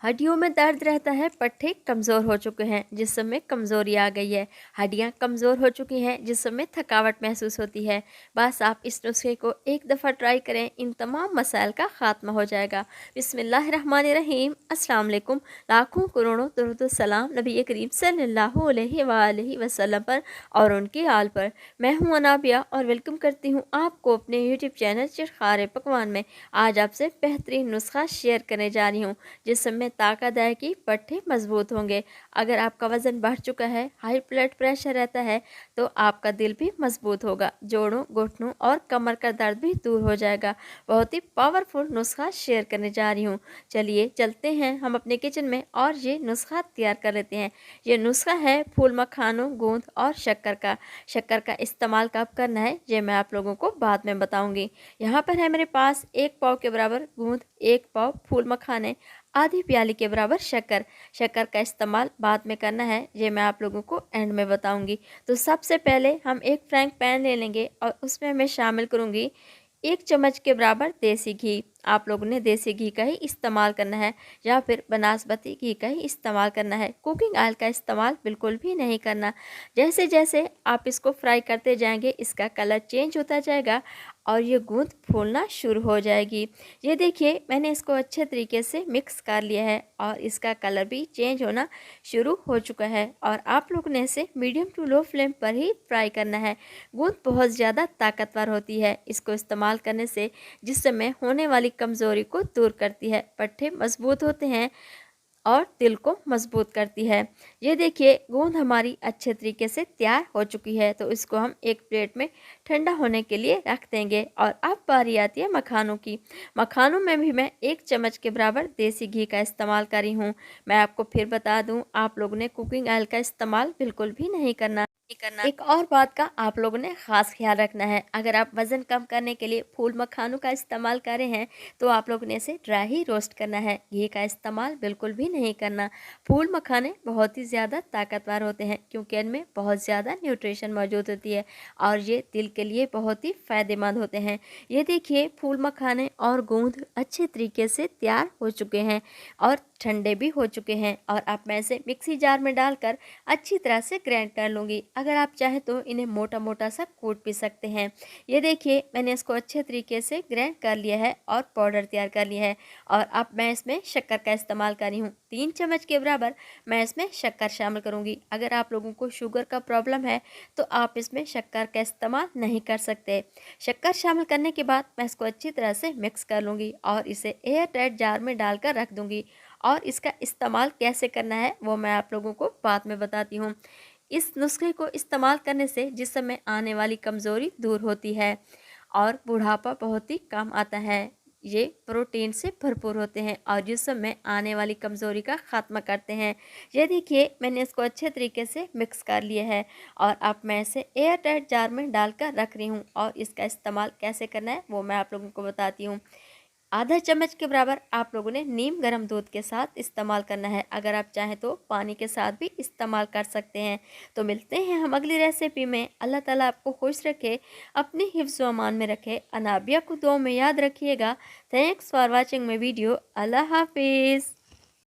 हड्डियों में दर्द रहता है, पट्टे कमज़ोर हो चुके हैं जिस्म में कमज़ोरी आ गई है, हड्डियां कमज़ोर हो चुकी हैं जिस्म में थकावट महसूस होती है। बस आप इस नुस्खे को एक दफ़ा ट्राई करें, इन तमाम मसाइल का ख़ात्मा हो जाएगा। बिस्मिल्लाहिर्रहमानिर्रहीम। अस्सलाम वालेकुम। लाखों करोड़ों दुरूद सलाम नबी करीम सल्लल्लाहु अलैहि वसल्लम पर और उनकी आल पर। मैं हूँ अनाबिया और वेलकम करती हूँ आपको अपने यूट्यूब चैनल चिरखारे पकवान में। आज आपसे बेहतरीन नुस्खा शेयर करने जा रही हूँ जिसमें ताकत है कि पट्टे मजबूत होंगे। अगर आपका वज़न बढ़ चुका है, हाई ब्लड प्रेशर रहता है, तो आपका दिल भी मजबूत होगा, जोड़ों, घुटनों और कमर का दर्द भी दूर हो जाएगा। बहुत ही पावरफुल नुस्खा शेयर करने जा रही हूँ। चलिए चलते हैं हम अपने किचन में और ये नुस्खा तैयार कर लेते हैं। ये नुस्खा है फूल मखानों, गोंद और शक्कर का। शक्कर का इस्तेमाल कब करना है ये मैं आप लोगों को बाद में बताऊंगी। यहाँ पर है मेरे पास 1 पाव के बराबर गोंद, 1 पाव फूल मखाने, आधी प्याली के बराबर शक्कर। शक्कर का इस्तेमाल बाद में करना है, ये मैं आप लोगों को एंड में बताऊंगी। तो सबसे पहले हम एक फ्राइंग पैन ले लेंगे और उसमें मैं शामिल करूंगी 1 चम्मच के बराबर देसी घी। आप लोगों ने देसी घी का ही इस्तेमाल करना है या फिर बनास्पति घी का ही इस्तेमाल करना है। कुकिंग ऑयल का इस्तेमाल बिल्कुल भी नहीं करना। जैसे जैसे आप इसको फ्राई करते जाएंगे इसका कलर चेंज होता जाएगा और ये गूंद फूलना शुरू हो जाएगी। ये देखिए मैंने इसको अच्छे तरीके से मिक्स कर लिया है और इसका कलर भी चेंज होना शुरू हो चुका है और आप लोगों ने इसे मीडियम टू लो फ्लेम पर ही फ्राई करना है। गूंद बहुत ज़्यादा ताकतवर होती है, इसको इस्तेमाल करने से जिसमें होने वाली कमज़ोरी को दूर करती है, पट्टे मजबूत होते हैं और दिल को मजबूत करती है। ये देखिए गोंद हमारी अच्छे तरीके से तैयार हो चुकी है, तो इसको हम एक प्लेट में ठंडा होने के लिए रख देंगे। और अब बारी आती है मखानों की। मखानों में भी मैं 1 चम्मच के बराबर देसी घी का इस्तेमाल करी हूँ। मैं आपको फिर बता दूँ, आप लोगों ने कुकिंग ऑयल का इस्तेमाल बिल्कुल भी नहीं करना। एक और बात का आप लोगों ने ख़ास ख्याल रखना है, अगर आप वज़न कम करने के लिए फूल मखानों का इस्तेमाल कर रहे हैं तो आप लोगों ने इसे ड्राई ही रोस्ट करना है, घी का इस्तेमाल बिल्कुल भी नहीं करना। फूल मखाने बहुत ही ज़्यादा ताकतवर होते हैं क्योंकि इनमें बहुत ज़्यादा न्यूट्रिशन मौजूद होती है और ये दिल के लिए बहुत ही फ़ायदेमंद होते हैं। ये देखिए फूल मखाने और गोंद अच्छे तरीके से तैयार हो चुके हैं और ठंडे भी हो चुके हैं और अब मैं इसे मिक्सी जार में डालकर अच्छी तरह से ग्राइंड कर लूँगी। अगर आप चाहें तो इन्हें मोटा मोटा सा कूट भी सकते हैं। ये देखिए मैंने इसको अच्छे तरीके से ग्राइंड कर लिया है और पाउडर तैयार कर लिया है और अब मैं इसमें शक्कर का इस्तेमाल कर रही हूँ। 3 चम्मच के बराबर मैं इसमें शक्कर शामिल करूँगी। अगर आप लोगों को शुगर का प्रॉब्लम है तो आप इसमें शक्कर का इस्तेमाल नहीं कर सकते। शक्कर शामिल करने के बाद मैं इसको अच्छी तरह से मिक्स कर लूँगी और इसे एयर टाइट जार में डालकर रख दूँगी और इसका इस्तेमाल कैसे करना है वो मैं आप लोगों को बाद में बताती हूँ। इस नुस्खे को इस्तेमाल करने से जिस्म में आने वाली कमज़ोरी दूर होती है और बुढ़ापा बहुत ही कम आता है। ये प्रोटीन से भरपूर होते हैं और जिस्म में आने वाली कमज़ोरी का ख़ात्मा करते हैं। ये देखिए मैंने इसको अच्छे तरीके से मिक्स कर लिया है और अब मैं इसे एयर टाइट जार में डालकर रख रही हूँ और इसका इस्तेमाल कैसे करना है वो मैं आप लोगों को बताती हूँ। आधा चम्मच के बराबर आप लोगों ने नीम गर्म दूध के साथ इस्तेमाल करना है। अगर आप चाहें तो पानी के साथ भी इस्तेमाल कर सकते हैं। तो मिलते हैं हम अगली रेसिपी में। अल्लाह ताला आपको खुश रखे, अपनी हिफ्ज़ व अमान में रखे। अनाबिया को दुआ में याद रखिएगा। Thanks for watching my video. अल्लाह हाफिज़।